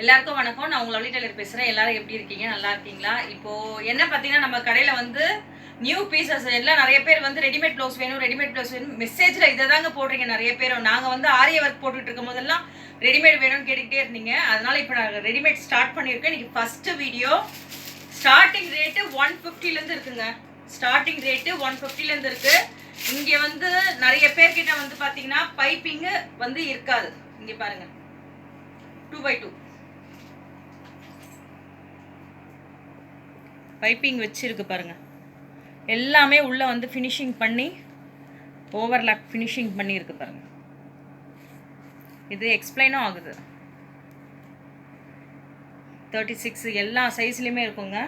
எல்லாருக்கும் வணக்கம். நான் உங்க லவ்லி டெய்லர் பேசுறேன். எல்லாரும் எப்படி இருக்கீங்க? நல்லா இருக்கீங்களா? இப்போ என்ன பார்த்தீங்கன்னா, நம்ம கடையில வந்து நியூ பீசஸ் எல்லாம் நெறைய பேர் வந்து ரெடிமேட் ப்ளவுஸ் வேணும், ரெடிமேட் ப்ளவுஸ் வேணும். மெசேஜ்ல இத தாங்க போடுறீங்க நெறைய பேர். நாங்க வந்து ஆரிய ஒர்க் போட்டுட்டு இருக்கும்போதெல்லாம் ரெடிமேட் வேணும்னு கேட்டுக்கிட்டே இருந்தீங்க. அதனால இப்போ நான் ரெடிமேட் ஸ்டார்ட் பண்ணியிருக்கேன். இன்னைக்கு ஃபர்ஸ்ட் வீடியோ. ஸ்டார்டிங் ரேட்டு 150 ல இருந்து இருக்குங்க. ஸ்டார்டிங் ரேட்டு 150 ல இருந்து இருக்கு. இங்க வந்து நெறைய பேர்கிட்ட வந்து பாத்தீங்கன்னா பைப்பிங் வந்து இருக்காது. இங்க பாருங்க. 2x2 பைப்பிங் வச்சிருக்கு பாருங்க. எல்லாமே உள்ள வந்து ஃபினிஷிங் பண்ணி ஓவர்லாப் ஃபினிஷிங் பண்ணியிருக்கு பாருங்க. இது எக்ஸ்பிளைனும் ஆகுது. 36 எல்லா சைஸ்லையுமே இருக்குங்க.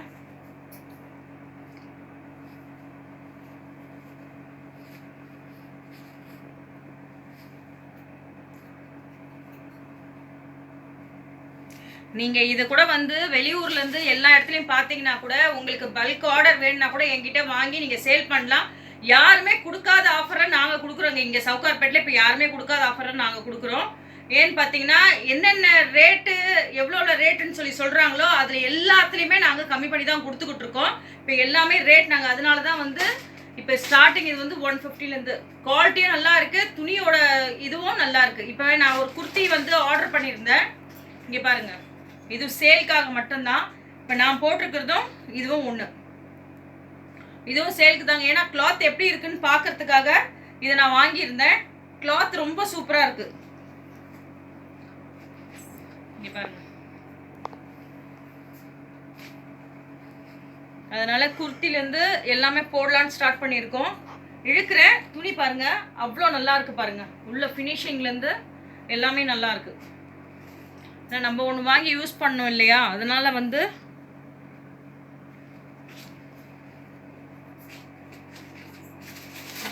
நீங்க இது கூட வந்து வெளியூர்ல இருந்து எல்லா இடத்துலயும் பாத்தீங்கன்னா கூட உங்களுக்கு பல்க் ஆர்டர் வேணும்னா கூட என்கிட்ட வாங்கி நீங்க சேல் பண்ணலாம். யாருமே கொடுக்காத ஆஃபரை நாங்க கொடுக்குறோங்க. இங்க சவுகார்பேட்ல இப்ப யாருமே கொடுக்காத ஆஃபரை நாங்க கொடுக்குறோம். ஏன்னு பாத்தீங்கன்னா என்னென்ன ரேட்டு எவ்வளோ ரேட்டுன்னு சொல்லி சொல்றாங்களோ அதுல எல்லாத்துலயுமே நாங்க கம்மி பண்ணி தான் கொடுத்துக்கிட்டு இருக்கோம். இப்ப எல்லாமே ரேட் நாங்க அதனால தான் வந்து இப்போ ஸ்டார்டிங் இது வந்து 150ல இருந்து. குவாலிட்டியும் நல்லா இருக்கு, துணியோட இதுவும் நல்லா இருக்கு. இப்போ நான் ஒரு குர்த்தி வந்து ஆர்டர் பண்ணியிருந்தேன். இங்க பாருங்க, இது சேல்க்காக மட்டும்தான். இப்போ நான் போட்டிருக்கிறதும் இதுவும் ஒன்று. இதுவும் சேலுக்கு தாங்க. ஏன்னா கிளாத் எப்படி இருக்குன்னு பார்க்கறதுக்காக இதை நான் வாங்கியிருந்தேன். கிளாத் ரொம்ப சூப்பராக இருக்கு. இங்க பாருங்க. அதனால குர்த்திலேருந்து எல்லாமே போடலான்னு ஸ்டார்ட் பண்ணியிருக்கோம். இழுக்கிறேன் துணி பாருங்க, அவ்வளோ நல்லா இருக்கு பாருங்க. உள்ள ஃபினிஷிங்லேருந்து எல்லாமே நல்லா இருக்கு. நம்ம ஒன்று வாங்கி யூஸ் பண்ணோம் இல்லையா, அதனால வந்து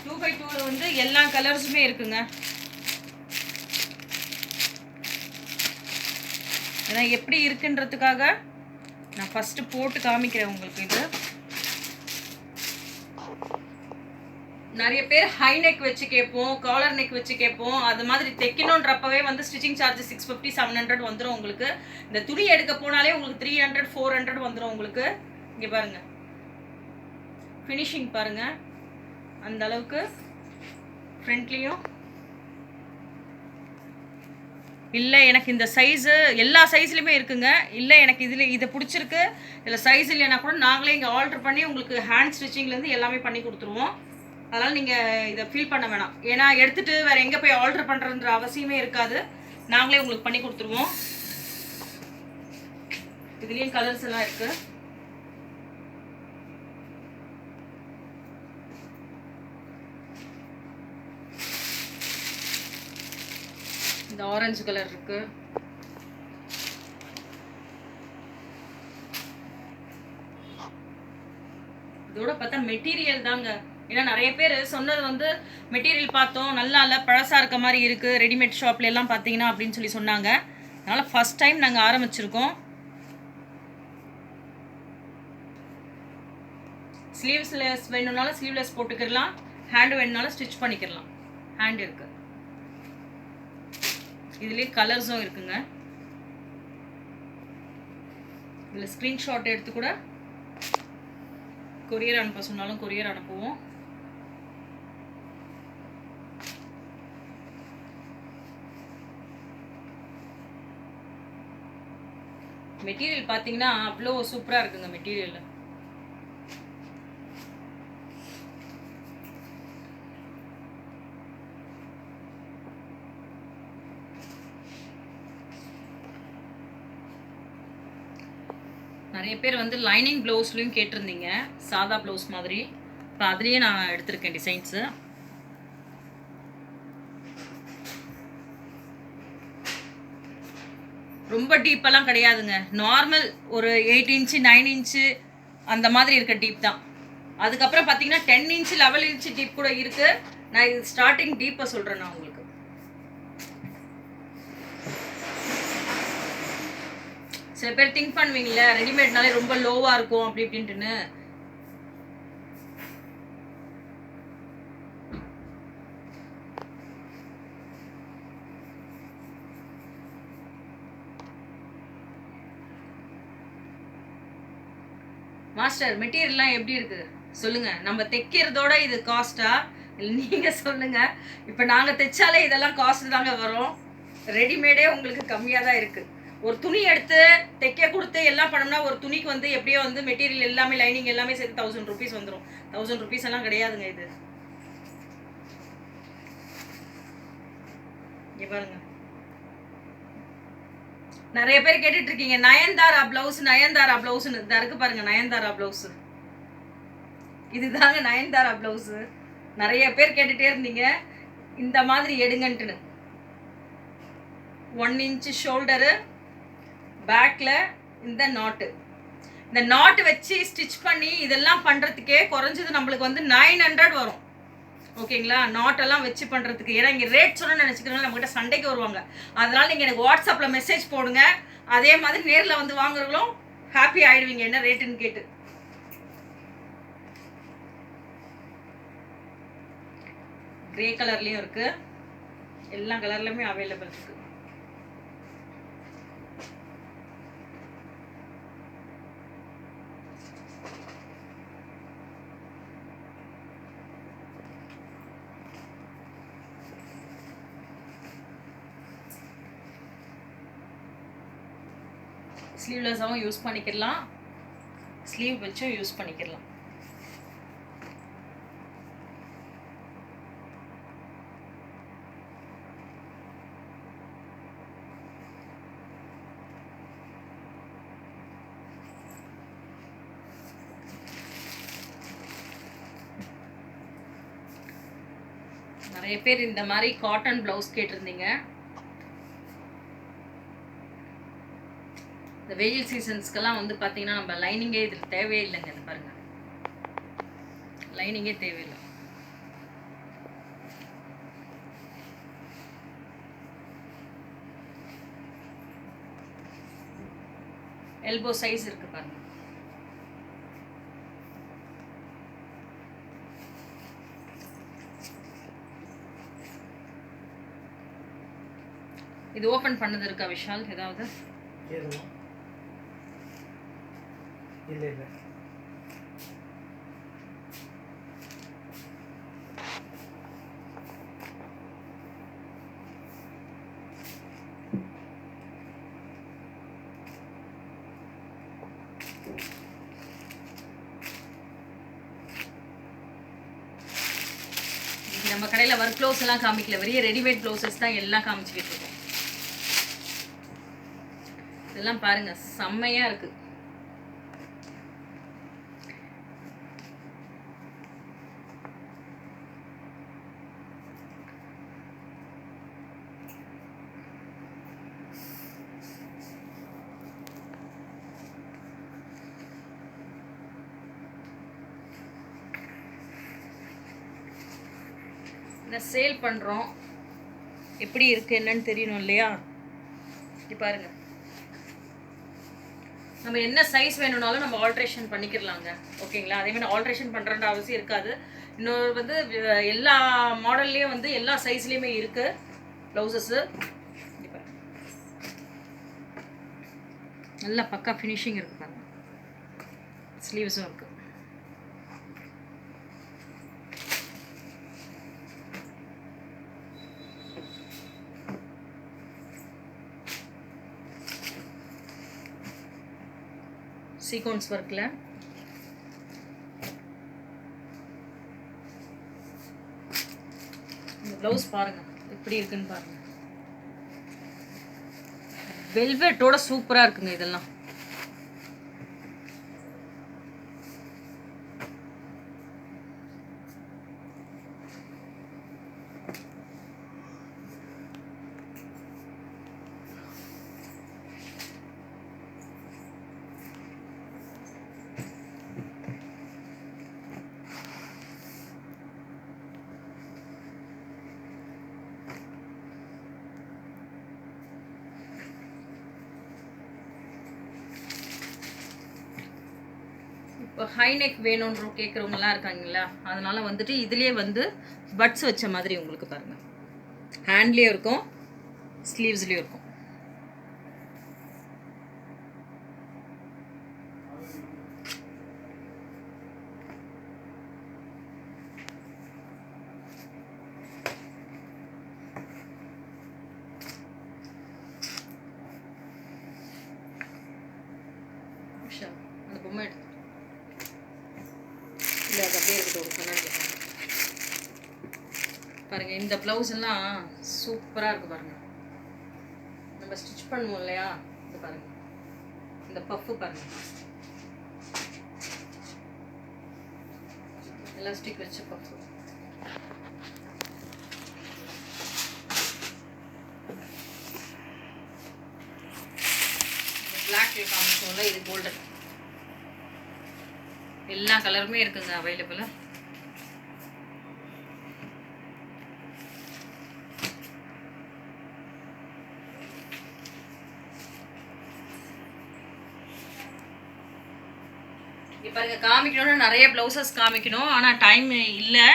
2x2 வந்து எல்லா கலர்ஸுமே இருக்குங்க. ஏன்னா எப்படி இருக்குன்றதுக்காக நான் ஃபர்ஸ்ட் போட்டு காமிக்கிறேன் உங்களுக்கு. இது நிறைய பேர் ஹை நெக் வச்சு கேட்போம், காலர் நெக் வச்சு கேட்போம். அது மாதிரி தைக்கணுன்றப்பவே வந்து ஸ்டிச்சிங் சார்ஜ் 650 700 வந்துடும் உங்களுக்கு. இந்த துணி எடுக்க போனாலே உங்களுக்கு 300 400 வந்துடும் உங்களுக்கு. இங்கே பாருங்க ஃபினிஷிங் பாருங்க, அந்த அளவுக்கு ஃப்ரண்ட்லேயும் இல்லை எனக்கு இந்த சைஸு எல்லா சைஸ்லையுமே இருக்குங்க. இல்லை எனக்கு இதில் இதை பிடிச்சிருக்கு, இதில் சைஸ் இல்லைன்னா கூட நாங்களே இங்கே ஆல்ட்ரு பண்ணி உங்களுக்கு ஹேண்ட் ஸ்டிச்சிங்லேருந்து எல்லாமே பண்ணி கொடுத்துருவோம். அதனால் நீங்கள் இதை ஃபீல் பண்ண வேணாம். ஏன்னா எடுத்துகிட்டு வேறு எங்கே போய் ஆல்ட்ரு பண்ணுறன்ற அவசியமே இருக்காது. நாங்களே உங்களுக்கு பண்ணி கொடுத்துருவோம். இதுலேயும் கலர்ஸ் எல்லாம் இருக்குது. இந்த ஆரஞ்சு கலர் இருக்கு. இதோட பார்த்தா மெட்டீரியல் தாங்க. ஏன்னா நிறைய பேர் சொன்னது வந்து மெட்டீரியல் பார்த்தோம் நல்லா இல்லை, பழசா இருக்க மாதிரி இருக்கு ரெடிமேட் ஷாப்ல எல்லாம் பார்த்தீங்கன்னா அப்படின்னு சொல்லி சொன்னாங்க. அதனால ஃபர்ஸ்ட் டைம் நாங்கள் ஆரம்பிச்சிருக்கோம். ஸ்லீவ்ஸ்லெஸ் வேணும்னாலும் ஸ்லீவ்லெஸ் போட்டுக்கலாம், ஹேண்ட் வேணும்னாலும் ஸ்டிச் பண்ணிக்கலாம். ஹேண்ட் இருக்கு. இதுலேயே கலர்ஸும் இருக்குங்க. இதில் ஸ்க்ரீன்ஷாட் எடுத்து கூட கொரியர் அனுப்ப சொன்னாலும் கொரியர் அனுப்புவோம். மெட்டீரியல் பார்த்தீங்கன்னா அவ்வளோ சூப்பராக இருக்குங்க மெட்டீரியல். நிறைய பேர் வந்து லைனிங் ப்ளவுஸ்லையும் கேட்டிருந்தீங்க, சாதா ப்ளவுஸ் மாதிரி. இப்போ அதுலேயே நான் எடுத்திருக்கேன் டிசைன்ஸு. ரொம்ப டீப்பெல்லாம் கிடையாதுங்க. நார்மல் ஒரு 8 இன்ச்சு 9 இன்ச்சு அந்த மாதிரி இருக்க டீப் தான். அதுக்கப்புறம் பார்த்தீங்கன்னா 10 இன்ச்சு 11 இன்ச்சு டீப் கூட இருக்குது. நான் இது ஸ்டார்டிங் டீப்பை சொல்கிறேன் நான் உங்களுக்கு. சில பேர் திங்க் பண்ணுவீங்களே ரெடிமேட்னாலே ரொம்ப லோவாக இருக்கும் அப்படி இப்படின்ட்டுன்னு. மாஸ்டர் மெட்டீரியல்லாம் எப்படி இருக்குது சொல்லுங்கள். நம்ம தைக்கிறதோட இது காஸ்ட்டா இல்லை நீங்கள் சொல்லுங்கள். இப்போ நாங்கள் தைச்சாலே இதெல்லாம் காஸ்ட் தாங்க வரும். ரெடிமேடே உங்களுக்கு கம்மியாக தான் இருக்குது. ஒரு துணி எடுத்து தைக்க கொடுத்து எல்லாம் பண்ணோம்னா ஒரு துணிக்கு வந்து எப்படியோ வந்து மெட்டீரியல் எல்லாமே லைனிங் எல்லாமே சேர்த்து 1000 rupees வந்துடும். 1000 rupees எல்லாம் கிடையாதுங்க இது. இங்கே பாருங்க, நிறைய பேர் கேட்டுட்டு இருக்கீங்க நயன்தாரா பிளவுஸ் நயன்தாரா பிளவுஸ்னு. இதா இருக்கு பாருங்க நயன்தாரா பிளவுஸ். இதுதாங்க நயன்தாரா பிளவுஸ். நிறைய பேர் கேட்டுட்டே இருந்தீங்க இந்த மாதிரி எடுங்கன்ட்டுன்னு. 1 inch ஷோல்டரு, பேக்கில் இந்த நாட்டு வச்சு ஸ்டிச் பண்ணி இதெல்லாம் பண்ணுறதுக்கே குறைஞ்சது நம்மளுக்கு வந்து 900 வரும். ஓகேங்களா, நாட்டெல்லாம் வச்சு பண்ணுறதுக்கு. ஏன்னா இங்கே ரேட் சொன்னால் நினச்சிக்கிறோம் நம்மகிட்ட சண்டைக்கு வருவாங்க. அதனால் நீங்கள் எனக்கு வாட்ஸ்அப்பில் மெசேஜ் போடுங்க. அதே மாதிரி நேரில் வந்து வாங்குறவங்களும் ஹாப்பி ஆகிடுவீங்க என்ன ரேட்டுன்னு கேட்டு. கிரே கலர்லேயும் இருக்குது, எல்லா கலர்லையுமே அவைலபிள் இருக்குது. ஸ்லீவ்லெஸ்ஸாகவும் யூஸ் பண்ணிக்கலாம், ஸ்லீவ் வச்சும் யூஸ் பண்ணிக்கலாம். நிறைய பேர் இந்த மாதிரி காட்டன் பிளவுஸ் கேட்டிருந்தீங்க. இந்த வெயில் சீசன்ஸ்க்கெல்லாம் வந்து பார்த்தீங்கன்னா நம்ம லைனிங்கே இதில் தேவையே இல்லைங்க. இது பாருங்க, லைனிங்கே தேவையில்லை. எல்போ சைஸ் இருக்கு பாருங்க. இது ஓபன் பண்ணது இருக்கா விஷால் ஏதாவது? இல்ல இல்ல. நம்ம கடையில் ஒர்க் ப்ளவுஸ் எல்லாம் காமிக்கல, வெறிய ரெடிமேட் ப்ளவுசஸ் தான் எல்லாம் காமிச்சுக்கிட்டு இருக்கோம். இதெல்லாம் பாருங்க செம்மையா இருக்கு. சேல் பண்றோம், எப்படி இருக்கு என்னன்னு தெரியணும் இல்லையா? இப்படி பாருங்க, நம்ம என்ன சைஸ் வேணும்னாலும் நம்ம ஆல்ட்ரேஷன் பண்ணிக்கிறலாங்க. ஓகேங்களா, அதே மாதிரி ஆல்ட்ரேஷன் பண்ணுற அவசியம் இருக்காது. இன்னொரு வந்து எல்லா மாடல்லையும் வந்து எல்லா சைஸ்லேயுமே இருக்குது ப்ளவுசஸ்ஸு. இப்போ நல்லா பக்கா ஃபினிஷிங் இருக்குது பாருங்க. ஸ்லீவ்ஸும் இருக்குது. சீக்வன்ஸ் ஒர்க்கில் இந்த ப்ளவுஸ் பாருங்கள் எப்படி இருக்குன்னு பாருங்கள். வெல்வெட்டோட சூப்பராக இருக்குங்க இதெல்லாம். இப்போ ஹைநெக் வேணும்ன்ற கேட்குறவங்கலாம் இருக்காங்களா, அதனால் வந்துட்டு இதுலேயே வந்து பட்ஸ் வச்ச மாதிரி உங்களுக்கு பாருங்கள், ஹேண்ட்லேயும் இருக்கும் ஸ்லீவ்ஸ்லேயும் இருக்கும். பொம்மை எடுத்து இல்லை அது அப்படியே இருக்கட்டும் ஒரு கண்ணாடி பாருங்க. இந்த ப்ளவுஸ் எல்லாம் சூப்பராக இருக்குது பாருங்க. நம்ம ஸ்டிச் பண்ணுவோம் இல்லையா, இது பாருங்க. இந்த பஃப்பு பாருங்க, எலாஸ்டிக் வச்ச பஃப்பு. பிளாக்ல காமிச்சோம்ல, இது கோல்டன். எல்லா கலருமே இருக்குங்க அவைலபிள். இப்போ பாருங்க, காமிக்கணும்னா நிறைய ப்ளவுசஸ் காமிக்கணும், ஆனால் டைம் இல்லை.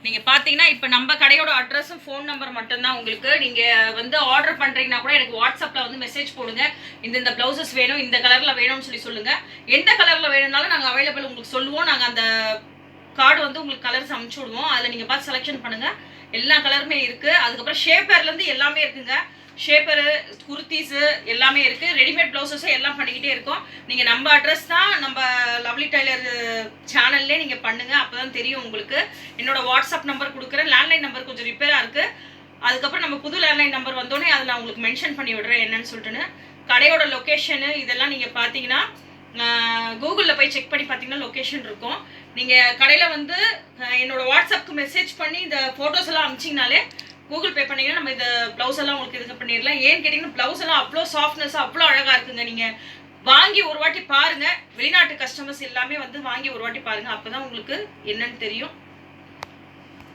நீங்கள் பார்த்தீங்கன்னா இப்போ நம்ம கடையோட அட்ரஸும் ஃபோன் நம்பர் மட்டும்தான் உங்களுக்கு. நீங்கள் வந்து ஆர்டர் பண்ணுறீங்கன்னா கூட எனக்கு வாட்ஸ்அப்பில் வந்து மெசேஜ் போடுங்க. இந்த ப்ளவுசஸ் வேணும், இந்த கலரில் வேணும்னு சொல்லுங்கள். எந்த கலரில் வேணும்னாலும் நாங்கள் அவைலபிள் உங்களுக்கு சொல்லுவோம். நாங்கள் அந்த கார்டு வந்து உங்களுக்கு கலர்ஸ் அமுச்சு விடுவோம். அதில் நீங்கள் பார்த்து செலெக்ஷன் பண்ணுங்கள். எல்லா கலருமே இருக்குது. அதுக்கப்புறம் ஷேப்பர்லேருந்து எல்லாமே இருக்குங்க. ஷேப்பரு, குர்த்திஸு எல்லாமே இருக்குது. ரெடிமேட் ப்ளவுசஸும் எல்லாம் பண்ணிக்கிட்டே இருக்கோம். நீங்கள் நம்ம அட்ரஸ் தான் நம்ம லவ்லி டைலர் சேனல்லே நீங்கள் பண்ணுங்கள், அப்போ தான் தெரியும் உங்களுக்கு. என்னோடய வாட்ஸ்அப் நம்பர் கொடுக்குறேன். லேண்ட்லைன் நம்பர் கொஞ்சம் ரிப்பேராக இருக்குது. அதுக்கப்புறம் நம்ம புது லேண்ட்லைன் நம்பர் வந்தோடனே அதில் நான் உங்களுக்கு மென்ஷன் பண்ணி விடுறேன் என்னன்னு சொல்லிட்டுன்னு. கடையோட லொக்கேஷனு இதெல்லாம் நீங்கள் பார்த்தீங்கன்னா கூகுளில் போய் செக் பண்ணி பார்த்தீங்கன்னா லொக்கேஷன் இருக்கும். நீங்கள் கடையில் வந்து என்னோடய வாட்ஸ்அப்புக்கு மெசேஜ் பண்ணி இந்த ஃபோட்டோஸ் எல்லாம் அனுப்பிச்சிங்கனாலே கூகுள் பே பண்ணிங்கன்னா நம்ம இந்த ப்ளவுஸ் எல்லாம் உங்களுக்கு இது பண்ணிடலாம். ஏன்னு கேட்டிங்கன்னா ப்ளவுஸ் எல்லாம் அவ்வளோ சாஃப்ட்னஸாக அவ்வளோ அழகாக இருக்குங்க. நீங்கள் வாங்கி ஒரு வாட்டி பாருங்கள். வெளிநாட்டு கஸ்டமர்ஸ் எல்லாமே வந்து வாங்கி ஒரு வாட்டி பாருங்கள், அப்போ தான் உங்களுக்கு என்னன்னு தெரியும்.